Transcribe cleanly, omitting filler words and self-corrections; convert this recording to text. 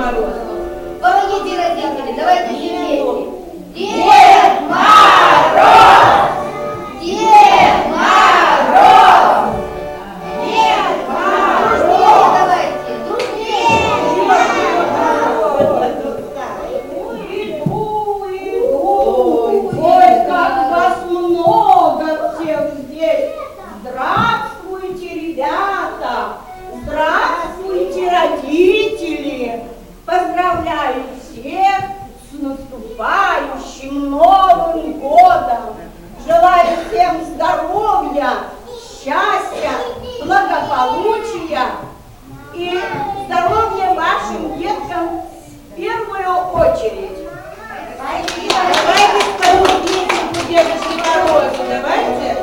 Мороз. Помогите, родители, давайте вместе. Дед Мороз! Дед Мороз! Дед Мороз! Давайте. Ой, как вас много всех здесь! Здравствуйте, ребята! Здравствуйте, родители! Поздравляю всех с наступающим Новым годом! Желаю всем здоровья, счастья, благополучия и здоровья вашим деткам в первую очередь. Давайте споем песенку Дедушке Морозу, давайте.